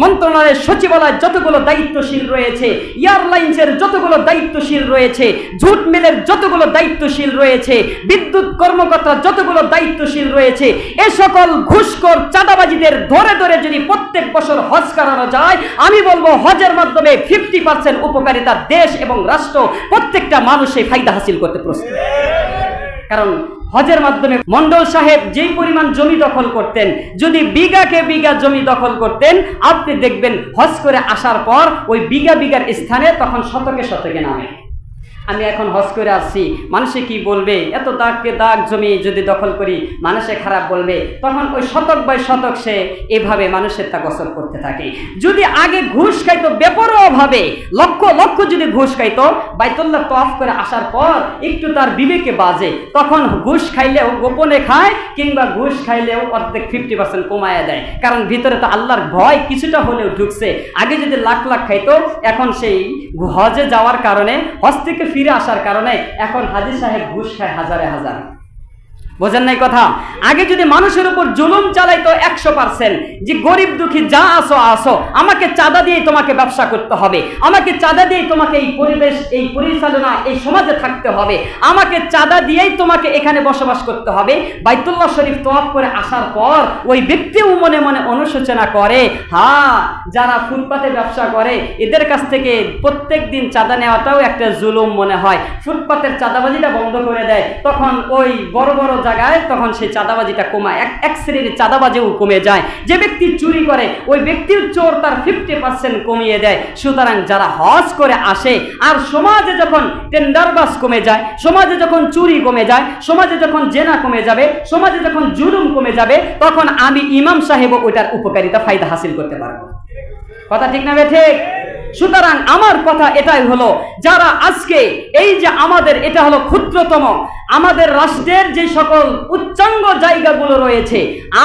মন্ত্রণালয়ের সচিবালয় যতগুলো দায়িত্বশীল রয়েছে, এয়ারলাইন্সের যতগুলো দায়িত্বশীল রয়েছে, জুট মিলের যতগুলো দায়িত্বশীল রয়েছে, বিদ্যুৎ কর্মকর্তা যতগুলো দায়িত্বশীল রয়েছে, এ সকল ঘুষখোর চাঁদাবাজিদের ধরে ধরে যদি প্রত্যেক বছর হজ করানো যায়, আমি বলবো হজের মাধ্যমে 50% উপকারিতা দেশ এবং রাষ্ট্র প্রত্যেকটা মানুষ এই ফায়দা হাসিল করতে প্রস্তুত। কারণ হজের মাধ্যমে মন্ডল সাহেব যেই পরিমাণ জমি দখল করতেন, যদি বিঘাকে বিঘা জমি দখল করতেন, আপনি দেখবেন হজ করে আসার পর ওই বিঘা বিঘার স্থানে তখন শতকে শতকে নামে। আমি এখন হজ করে আসছি, মানুষে কি বলবে, এত দাগকে দাগ জমি যদি দখল করি মানুষে খারাপ বলবে, তখন ওই শতক বাই শতক সে এভাবে মানুষের তা গোসল করতে থাকে। যদি আগে ঘুষ খাইতো বেপরোয়াভাবে, লক্ষ লক্ষ যদি ঘুষ খাইতো, বাইতুল্লাহ তওয়াফ করে আসার পর একটু তার বিবেকে বাজে, তখন ঘুষ খাইলেও গোপনে খায়, কিংবা ঘুষ খাইলেও অর্ধেক 50% কমায়া দেয়, কারণ ভিতরে তো আল্লাহর ভয় কিছুটা হলেও ঢুকছে। আগে যদি লাখ লাখ খাইতো, এখন সেই হজে যাওয়ার কারণে, হজ থেকে ফিরে আসার কারণে এখন হাজী সাহেব ঘুষ খায় হাজারে হাজার। বোঝেন নাই কথা? আগে যদি মানুষের উপর জুলুম চালাইতো 100%, যে গরিব দুঃখী যা আসো আসো, আমাকে চাঁদা দিয়ে তোমাকে ব্যবসা করতে হবে, আমাকে চাঁদা দিয়ে তোমাকে এই পরিবেশ, এই পরিচালনা, এই সমাজে থাকতে হবে, আমাকে চাঁদা দিয়েই তোমাকে এখানে বসবাস করতে হবে। বাইতুল্লাহ শরীফ তওয়াফ করে আসার পর ওই ব্যক্তিও মনে মনে অনুশোচনা করে, হ্যাঁ, যারা ফুটপাতে ব্যবসা করে এদের কাছ থেকে প্রত্যেক দিন চাঁদা নেওয়াটাও একটা জুলুম মনে হয়। ফুটপাতের চাঁদাবাজিটা বন্ধ করে দেয়, তখন ওই বড় বড় জায়গায় তখন সেই চাঁদাবাজিটা কমায়, এক শ্রেণীর চাঁদাবাজিও কমে যায়। যে ব্যক্তি চুরি করে ওই ব্যক্তির চোর তার 50% কমিয়ে দেয়। সুতরাং যারা হজ করে আসে, আর সমাজে যখন টেন্ডারবাজ কমে যায়, সমাজে যখন চুরি কমে যায়, সমাজে যখন জেনা কমে যাবে, সমাজে যখন জুলুম কমে যাবে, তখন আমি ইমাম সাহেবও ওইটার উপকারিতা ফায়দা হাসিল করতে পারবো। কথা ঠিক না ঠিক? সুতরাং আমার কথা এটাই হলো, যারা আজকে এই যে আমাদের, এটা হলো ক্ষুদ্রতম আমাদের রাষ্ট্রের যে সকল উচ্চাঙ্গ জায়গাগুলো রয়েছে,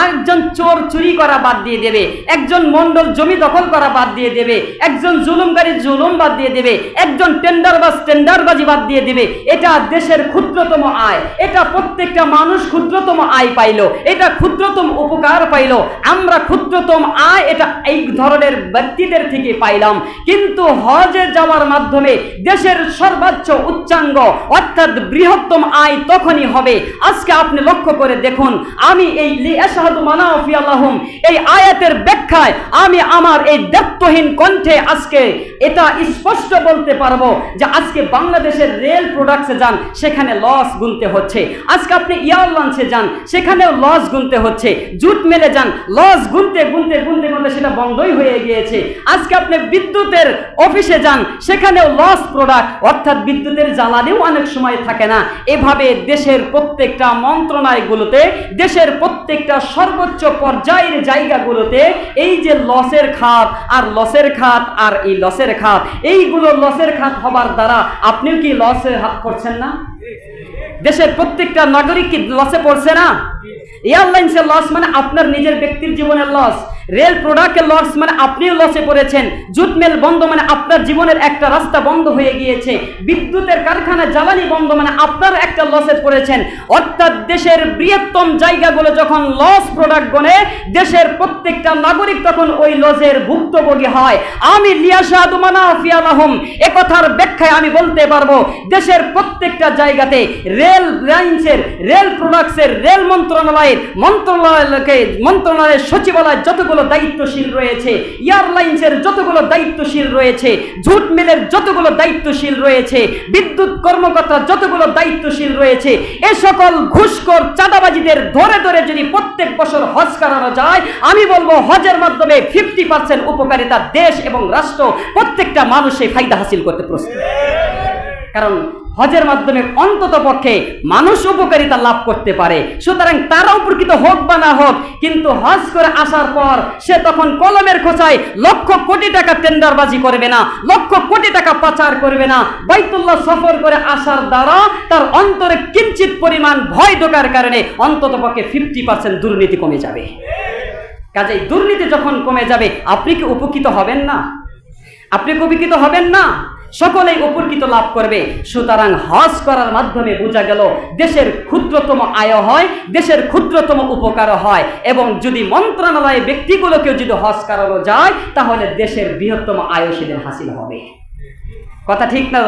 একজন চোর চুরি করা বাদ দিয়ে দেবে, একজন মন্ডল জমি দখল করা বাদ দিয়ে দেবে, একজন জুলুমকারী জুলুম বাদ দিয়ে দেবে, একজন টেন্ডারবাজ টেন্ডারবাজি বাদ দিয়ে দেবে, এটা দেশের ক্ষুদ্রতম আয়, এটা প্রত্যেকটা মানুষ ক্ষুদ্রতম আয় পাইলো, এটা ক্ষুদ্রতম উপকার পাইলো, আমরা ক্ষুদ্রতম আয় এটা এই ধরনের ব্যক্তিদের থেকে পাইলাম। কিন্তু হজে যাওয়ার মাধ্যমে দেশের সর্বোচ্চ উচ্চাঙ্গ অর্থাৎ বৃহত্তম আয় তখনই হবে। আজকে আপনি লক্ষ্য করে দেখুন, আমি এই লিআশহাদু মানাফিআ লাহুম এই আয়াতের ব্যাখ্যায় আমি আমার এই দায়িত্বহীন কণ্ঠে আজকে এটা স্পষ্ট বলতে পারবো যে আজকে বাংলাদেশের রেল প্রোডাক্টসে যান, সেখানে লস গুনতে হচ্ছে। আজকে আপনি এয়ারলাইন্সে যান, সেখানেও লস গুনতে হচ্ছে। জুট মেলে যান, লস গুনতে গুনতে গুনতে গুনতে সেটা বন্ধই হয়ে গিয়েছে। আজকে আপনি বিদ্যুতের অফিসে যান, সেখানেও লস প্রোডাক্ট, অর্থাৎ বিদ্যুতের জ্বালানিও অনেক সময় থাকে না। এভাবে দেশের প্রত্যেকটা মন্ত্রণালয়গুলোতে, দেশের প্রত্যেকটা সর্বোচ্চ পর্যায়ের জায়গাগুলোতে এই যে লসের খাত আর লসের খাত আর এই লসের খাত, এইগুলো লসের খাত হবার দ্বারা আপনিও কি লসে হাত করছেন না? দেশের প্রত্যেকটা নাগরিক কি লসে পড়ছে না? এয়ারলাইন্সের লস মানে আপনার নিজের ব্যক্তির জীবনের লস, রেল প্রোডাক্টের লস মানে আপনিও লসে পড়েছেন, জুট মিল বন্ধ মানে আপনার জীবনের একটা রাস্তা বন্ধ হয়ে গিয়েছে, বিদ্যুতের কারখানা জ্বালানি বন্ধ মানে আপনার একটা লসে পড়েছেন। অর্থাৎ দেশের বৃহত্তম জায়গাগুলো যখন লস প্রোডাক্ট গনে, দেশের প্রত্যেকটা নাগরিক তখন ওই লসের ভুক্তভোগী হয়। আমি লিআশহাদু মানাফিআ লাহুম এ কথার ব্যাখ্যায় আমি বলতে পারবো, দেশের প্রত্যেকটা জায়গাতে রেল লাইন্সের, রেল প্রোডাক্টসের, রেল মন্ত্রণালয়ের সচিবালয় যতগুলো দায়িত্বশীল রয়েছে, এয়ারলাইন্সের যতগুলো দায়িত্বশীল রয়েছে, জুট মিলের যতগুলো দায়িত্বশীল রয়েছে, বিদ্যুৎ কর্মকর্তা যতগুলো দায়িত্বশীল রয়েছে, এ সকল ঘুষখোর চাঁদাবাজিদের ধরে ধরে যদি প্রত্যেক বছর হজ করানো যায়, আমি বলবো হজের মাধ্যমে 50% উপকারিতা দেশ এবং রাষ্ট্র প্রত্যেকটা মানুষ এই ফায়দা হাসিল করতে প্রস্তুত। কারণ হজের মাধ্যমে অন্তত পক্ষে মানুষ উপকারিতা লাভ করতে পারে। সুতরাং তারা উপকৃত হোক বা না হোক, কিন্তু হজ করে আসার পর সে তখন কলমের খোঁচায় লক্ষ কোটি টাকা টেন্ডারবাজি করবে না, লক্ষ কোটি টাকা পাচার করবে না। বাইতুল্লাহ সফর করে আসার দ্বারা তার অন্তরে কিঞ্চিত পরিমাণ ভয় ঢোকার কারণে অন্তত পক্ষে 50% দুর্নীতি কমে যাবে। কাজেই দুর্নীতি যখন কমে যাবে, আপনি কি উপকৃত হবেন না? আপনি কি উপকৃত হবেন না? সকলেই উপকৃত লাভ করবে। সুতরাং হজ করার মাধ্যমে বোঝা গেল দেশের ক্ষুদ্রতম আয় হয়, দেশের ক্ষুদ্রতম উপকার হয়, এবং যদি মন্ত্রণালয়ে ব্যক্তিগুলোকেও যদি হজ করানো যায় তাহলে দেশের বৃহত্তম আয় সেদিন হাসিল হবে। কথা ঠিক না?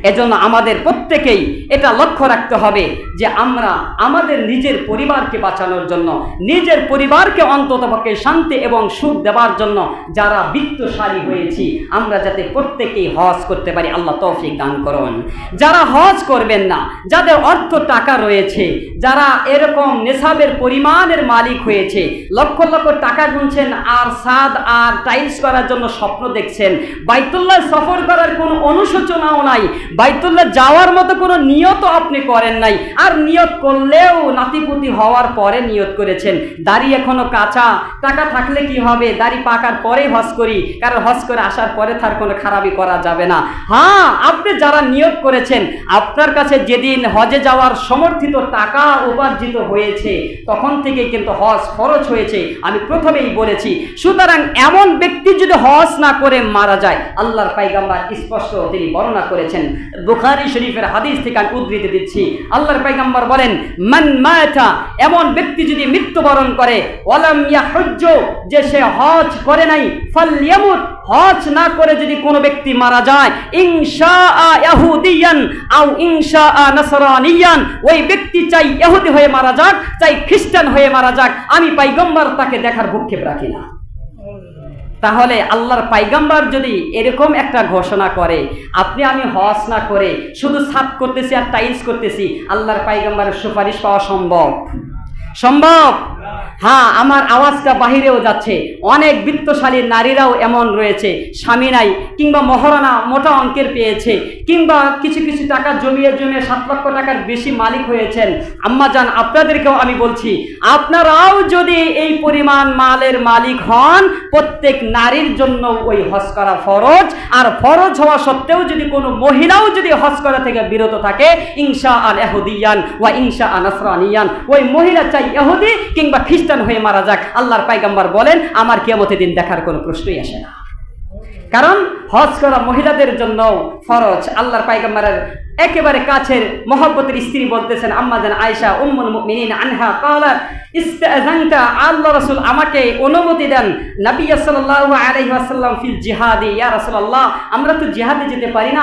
এজন্য আমাদের প্রত্যেকেই এটা লক্ষ্য রাখতে হবে যে আমরা আমাদের নিজের পরিবারকে বাঁচানোর জন্য, নিজের পরিবারকে অন্ততপক্ষে শান্তি এবং সুখ দেওয়ার জন্য যারা বিত্তশালী হয়েছি আমরা যাতে প্রত্যেকেই হজ করতে পারি, আল্লাহ তৌফিক দান করুন। যারা হজ করবেন না, যাদের অর্থ টাকা রয়েছে, যারা এরকম নেশাবের পরিমাণের মালিক হয়েছে, লক্ষ লক্ষ টাকা গুনছেন আর ছাদ আর টাইলস করার জন্য স্বপ্ন দেখছেন, বাইতুল্লাহ সফর করার কোনো অনুশোচনাও নাই, বাইতুল্লাহ যাওয়ার মতো কোনো নিয়তও আপনি করেন নাই, আর নিয়ত করলেও নাতিপুতি হওয়ার পরে নিয়ত করেছেন, দাড়ি এখনো কাঁচা, টাকা থাকলে কি হবে, দাড়ি পাকার পরেই হজ করি, কারণ হজ করে আসার পরে তার কোনো খারাপই করা যাবে না। হ্যাঁ, আপনি যারা নিয়ত করেছেন, আপনার কাছে যেদিন হজে যাওয়ার সমর্থিত টাকা উপার্জিত হয়েছে তখন থেকে কিন্তু হজ ফরজ হয়েছে, আমি প্রথমেই বলেছি। সুতরাং এমন ব্যক্তি যদি হজ না করে মারা যায়, আল্লাহর পয়গম্বর স্পষ্ট তিনি বর্ণনা করেছেন, বুখারী শরীফের হাদিস থেকে আমি উদ্ধৃতি দিচ্ছি। আল্লাহর পয়গম্বর বলেন, মান মাতা, এমন ব্যক্তি যদি মৃত্যুবরণ করে, ওয়ালাম ইয়াহুজ্জ, যে সে হজ করে নাই, ফালইয়ামুত, হজ না করে যদি কোনো ব্যক্তি মারা যায়, ইনশাআ ইহুদিয়ান আও ইনশাআ নাসরানিয়ান, ওই ব্যক্তি চাই ইহুদি হয়ে মারা যাক, চাই খ্রিস্টান হয়ে মারা যাক, আমি পয়গম্বর তাকে দেখার ভূক্ষেপ রাখি না। তাহলে আল্লাহর পয়গম্বর যদি এরকম একটা ঘোষণা করে, আপনি আমি হজ না করে শুধু ছাদ করতেছি আর টাইলস করতেছি, আল্লাহর পয়গম্বরের সুপারিশ পাওয়া সম্ভব? সম্ভব? হ্যাঁ, আমার আওয়াজটা বাহিরেও যাচ্ছে, অনেক বিত্তশালী নারীরাও এমন রয়েছে, স্বামী নাই, কিংবা মহারণা মোটা অঙ্কের পেয়েছে, কিংবা কিছু কিছু টাকা জমিয়ে জমিয়ে 7 লক্ষ টাকার বেশি মালিক হয়েছেন। আম্মাজান, আপনাদেরকেও আমি বলছি, আপনারাও যদি এই পরিমাণ মালের মালিক হন, প্রত্যেক নারীর জন্য ওই হজ করা ফরজ। আর ফরজ হওয়া সত্ত্বেও যদি কোনো মহিলাও যদি হজ করা থেকে বিরত থাকে, ইনশাআল ইহুদিয়ান ওয়া ইনশাআ নাসরানিয়ান, ওই মহিলা চাই ইহুদি কিংবা খ্রিস্টান হয়ে মারা যাক, আল্লাহর পয়গম্বর বলেন আমার কিয়ামতের দিন দেখার কোনো প্রশ্নই আসে না। কারণ হজ করা মহিলাদের জন্য ফরজ। আল্লাহর পয়গম্বরের একেবারে কাছের মহব্বতের স্ত্রী বলতেছেন, আম্মা জান আয়েশা উম্মুল মুমিনিন আনহা ক্বালাত ইস্তাযানতা, আল্লাহ রাসূল আমাকে অনুমতি দেন, নবী সাল্লাল্লাহু আলাইহি ওয়াসাল্লাম ফিল জিহাদি, ইয়া রাসূলুল্লাহ আমরা তো জিহাদে যেতে পারি না,